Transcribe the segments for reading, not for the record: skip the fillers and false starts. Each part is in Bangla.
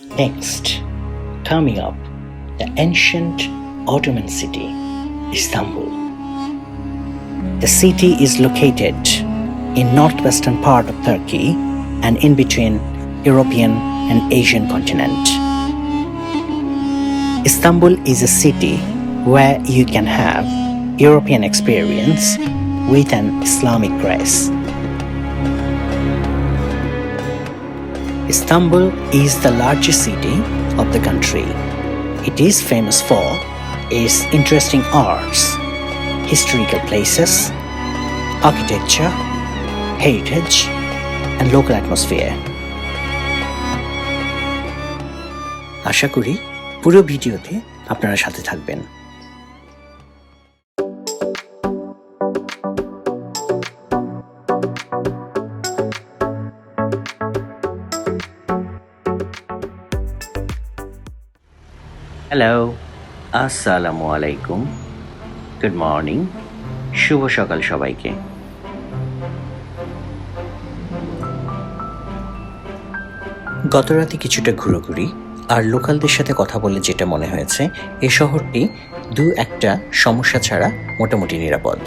Next, coming up, the ancient Ottoman city, Istanbul. The city is located in northwestern part of Turkey and in between European and Asian continent. Istanbul is a city where you can have European experience with an Islamic grace. Istanbul is the largest city of the country. It is famous for its interesting arts, historical places, architecture, heritage, and local atmosphere. আশা করি পুরো ভিডিওতে আপনারা সাথে থাকবেন। হ্যালো, আসসালামু আলাইকুম, গুড মর্নিং, শুভ সকাল সবাইকে। গতরাতে কিছুটা ঘোরাঘুরি আর লোকালদের সাথে কথা বলে যেটা মনে হয়েছে, এই শহরটি দু একটা সমস্যা ছাড়া মোটামুটি নিরাপদ।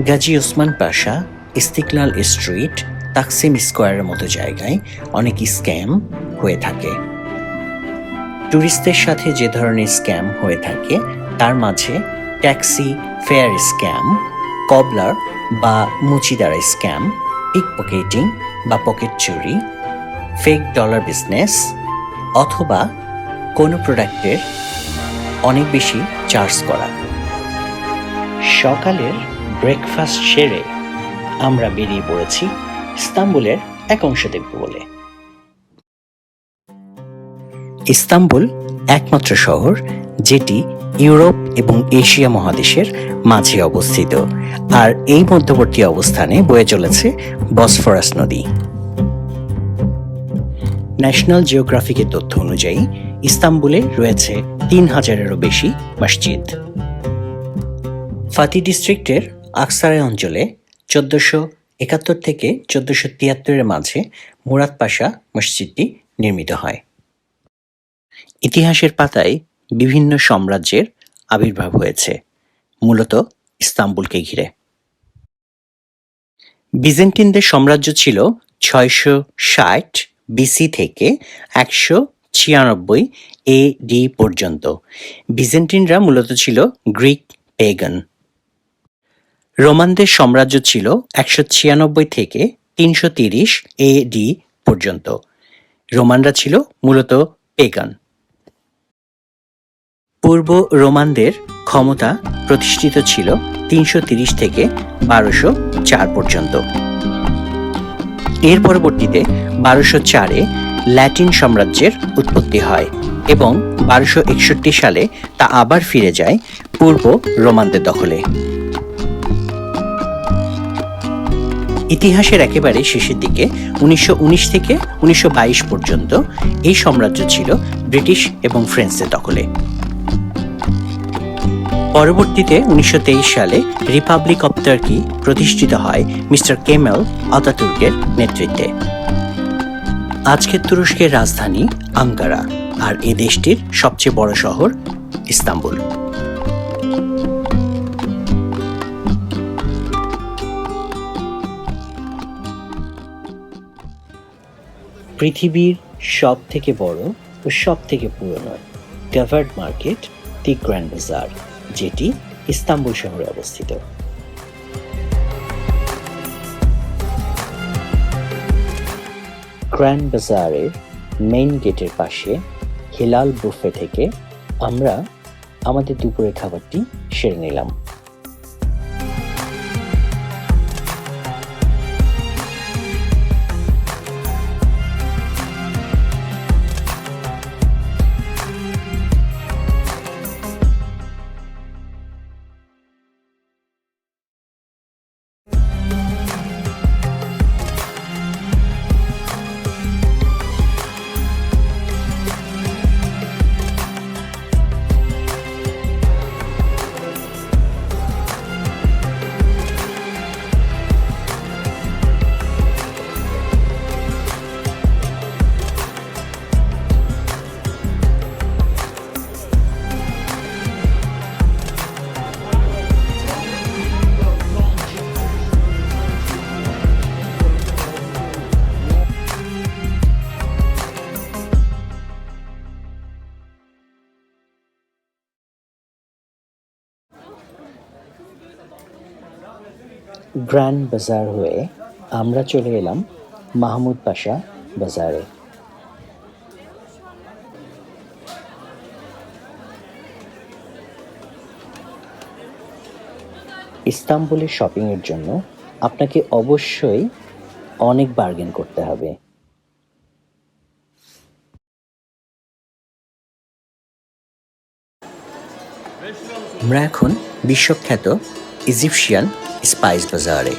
গাজী ওসমান পাশা, ইস্তিকলাল স্ট্রিট, তাকসিম স্কোয়ারের মতো জায়গায় অনেক স্ক্যাম হয়ে থাকে। ট্যুরিস্টদের সাথে যে ধরনের স্ক্যাম হয়ে থাকে তার মাঝে ট্যাক্সি ফেয়ার স্ক্যাম, কবলার বা মুচিদারা স্ক্যাম, পিক পকেটিং বা পকেট চুরি, ফেক ডলার বিজনেস অথবা কোনো প্রোডাক্টের অনেক বেশি চার্জ করা। সকালের ব্রেকফাস্ট সেরে আমরা বেরিয়ে পড়েছি ইস্তাম্বুলের এক অংশ দেখব বলে। ইস্তাম্বুল একমাত্র শহর যেটি ইউরোপ এবং এশিয়া মহাদেশের মাঝে অবস্থিত, আর এই মধ্যবর্তী অবস্থানে বয়ে চলেছে বসফরাস নদী। ন্যাশনাল জিওগ্রাফিকের তথ্য অনুযায়ী ইস্তাম্বুলে রয়েছে ৩,০০০-এরও বেশি মসজিদ। ফাতি ডিস্ট্রিক্টের আকসারায় অঞ্চলে ১৪৭১ থেকে ১৪৭৩-এর মাঝে মুরাদ পাশা মসজিদটি নির্মিত হয়। ইতিহাসের পাতায় বিভিন্ন সাম্রাজ্যের আবির্ভাব হয়েছে মূলত ইস্তাম্বুলকে ঘিরে। বিজেন্টিনদের সাম্রাজ্য ছিল ৬৬০ বিসি থেকে ১৯৬ এডি পর্যন্ত। বিজেন্টিনরা মূলত ছিল গ্রিক পেগান। রোমানদের সাম্রাজ্য ছিল ১৯৬ থেকে ৩৩০ এডি পর্যন্ত। রোমানরা ছিল মূলত পেগান। পূর্ব রোমানদের ক্ষমতা প্রতিষ্ঠিত ছিল ৩৩০ থেকে ১২০৪ পর্যন্ত। এর পরবর্তীতে ১২০৪-এ ল্যাটিন সাম্রাজ্যের উৎপত্তি হয় এবং ১২৬১ সালে তা আবার ফিরে যায় পূর্ব রোমানদের দখলে। ইতিহাসের একেবারে শেষের দিকে ১৯১৯ থেকে ১৯২২ পর্যন্ত এই সাম্রাজ্য ছিল ব্রিটিশ এবং ফ্রেঞ্চদের দখলে। পরবর্তীতে ১৯২৩ সালে রিপাবলিক অব টার্কি প্রতিষ্ঠিত হয় মিস্টার কেমাল আতাতুর্কের নেতৃত্বে। আজকের তুরস্কের রাজধানী আঙ্কারা, আর এ দেশটির সবচেয়ে বড় শহর ইস্তাম্বুল। পৃথিবীর সব থেকে বড় ও সব থেকে পুরনো কাভার্ড মার্কেট দি গ্র্যান্ড বাজার, যেটি ইস্তাম্বুল শহরে অবস্থিত। গ্র্যান্ড বাজারের মেইন গেটের পাশে হিলাল বুফে থেকে আমরা আমাদের দুপুরের খাবারটি সেরে নিলাম। গ্র্যান্ড বাজার হয়ে আমরা চলে এলাম মাহমুদ পাশা বাজারে। ইস্তাম্বুলে শপিংয়ের জন্য আপনাকে অবশ্যই অনেক বার্গেন করতে হবে। আমরা এখন বিশ্বখ্যাত ইজিপশিয়ান স্পাইস বাজারে।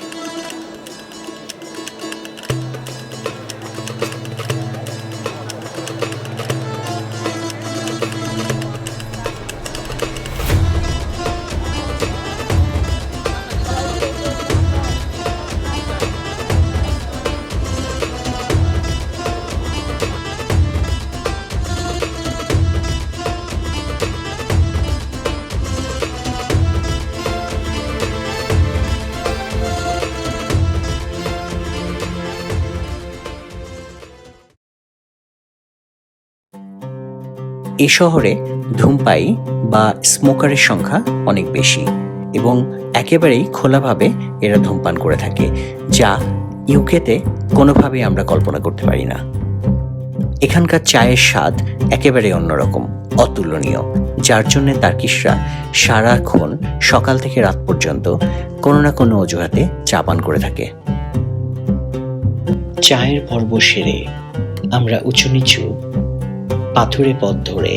এ শহরে ধূমপায়ী বা স্মোকারের সংখ্যা অনেক বেশি এবং একেবারেই খোলাভাবে এরা ধূমপান করে থাকে, যা ইউকেতে কোনোভাবেই আমরা কল্পনা করতে পারি না। এখানকার চায়ের স্বাদ একেবারে অন্যরকম, অতুলনীয়, যার জন্য তার্কিশরা সারাক্ষণ সকাল থেকে রাত পর্যন্ত কোনো না কোনো অজুহাতে চা পান করে থাকে। চায়ের পর্ব সেরে আমরা উঁচু নিচু পাথুরে পথ ধরে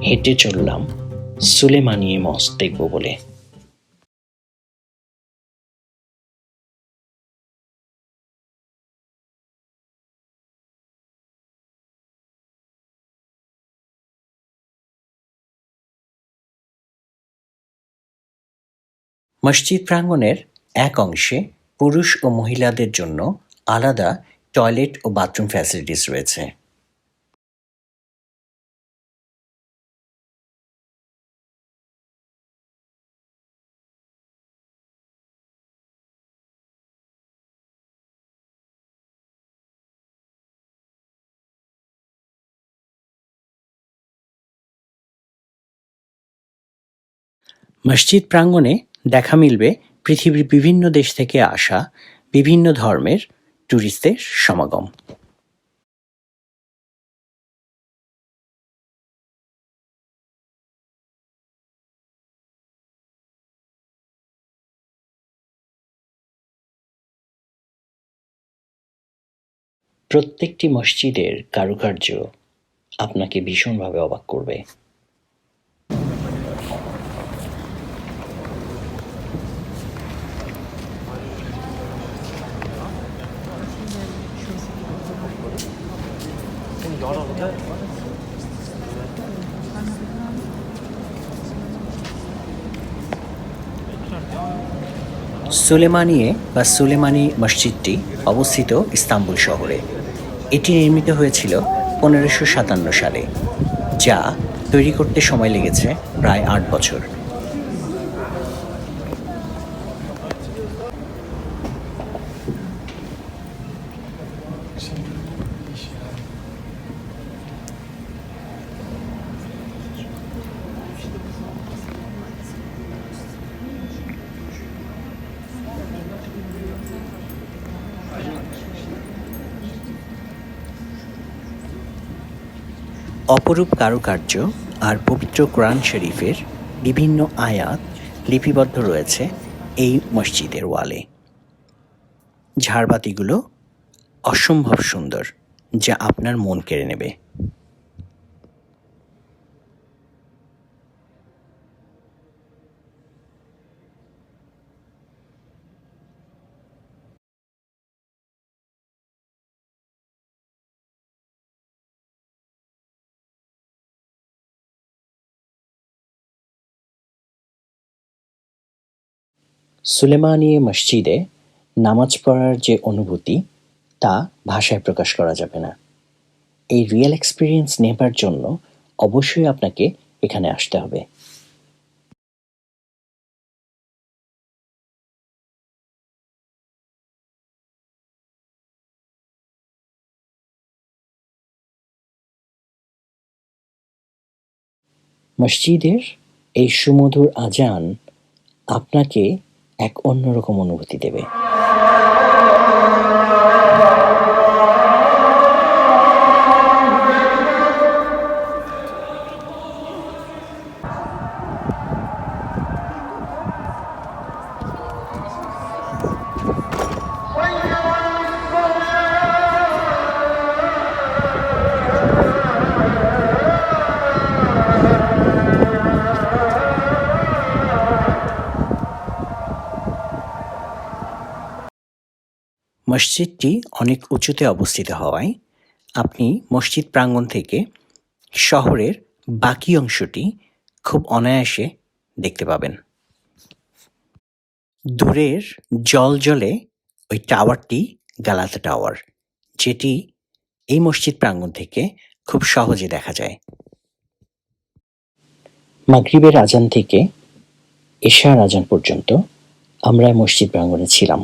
হেঁটে চললাম সুলেমানিয়ে মস্ক দেখব বলে। মসজিদ প্রাঙ্গণের এক অংশে পুরুষ ও মহিলাদের জন্য আলাদা টয়লেট ও বাথরুম ফ্যাসিলিটিস রয়েছে। মসজিদ প্রাঙ্গণে দেখা মিলবে পৃথিবীর বিভিন্ন দেশ থেকে আসা বিভিন্ন ধর্মের ট্যুরিস্টদের সমাগম। প্রত্যেকটি মসজিদের কারুকার্য আপনাকে ভীষণভাবে অবাক করবে। সুলেমানিয়ে বা সুলেমানি মসজিদটি অবস্থিত ইস্তাম্বুল শহরে। এটি নির্মিত হয়েছিল 1557 সালে, যা তৈরি করতে সময় লেগেছে প্রায় 8 বছর। অপরূপ কারুকার্য আর পবিত্র কোরআন শরীফের বিভিন্ন আয়াত লিপিবদ্ধ রয়েছে এই মসজিদের ওয়ালে। ঝাড়বাতিগুলো অসম্ভব সুন্দর, যা আপনার মন কেড়ে নেবে। সুলেমানিয়ে মসজিদে নামাজ পড়ার যে অনুভূতি, তা ভাষায় প্রকাশ করা যাবে না। এই রিয়েল এক্সপিরিয়েন্স নেবার জন্য অবশ্যই আপনাকে এখানে আসতে হবে। মসজিদের এই সুমধুর আজান আপনাকে এক অন্যরকম অনুভূতি দেবে। মসজিদটি অনেক উঁচুতে অবস্থিত হওয়ায় আপনি মসজিদ প্রাঙ্গণ থেকে শহরের বাকি অংশটি খুব অনায়াসে দেখতে পাবেন। দূরের জলে ওই টাওয়ারটি গালাতা টাওয়ার, যেটি এই মসজিদ প্রাঙ্গণ থেকে খুব সহজে দেখা যায়। মাগরিবের আজান থেকে এশার আজান পর্যন্ত আমরা মসজিদ প্রাঙ্গণে ছিলাম।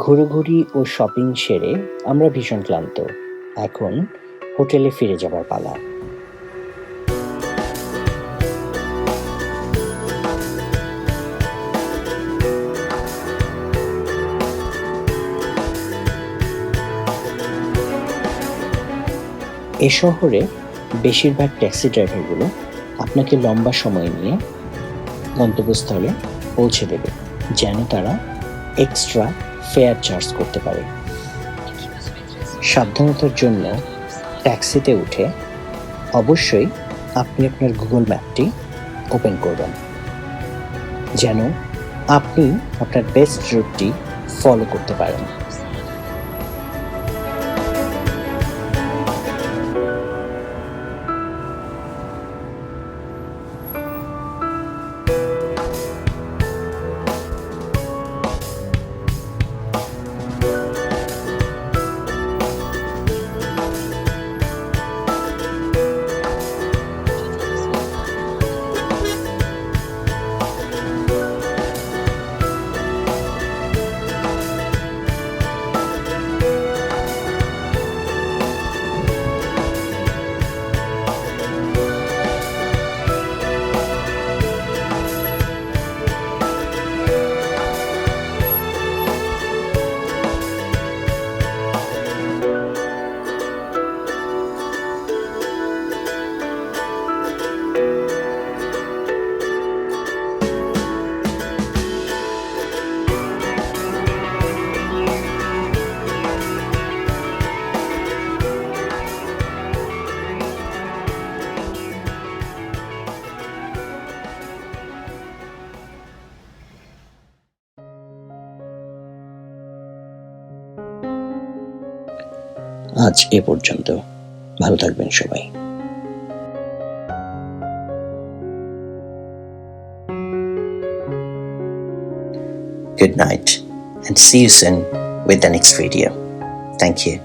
ঘোরাঘুরি ও শপিং সেরে আমরা ভীষণ ক্লান্ত। এখন হোটেলে ফিরে যাবার পালা। এ শহরে বেশিরভাগ ট্যাক্সি ড্রাইভারগুলো আপনাকে লম্বা সময় নিয়ে গন্তব্যস্থলে পৌঁছে দেবে, যেন তারা এক্সট্রা ফেয়ার চার্জ করতে পারে। সাবধানতার জন্য ট্যাক্সিতে উঠে অবশ্যই আপনি আপনার গুগল ম্যাপটি ওপেন করবেন, যেন আপনি আপনার বেস্ট রুটটি ফলো করতে পারেন। আজ এ পর্যন্ত। ভালো থাকবেন সবাই। Good night and see you soon with the next video. Thank you.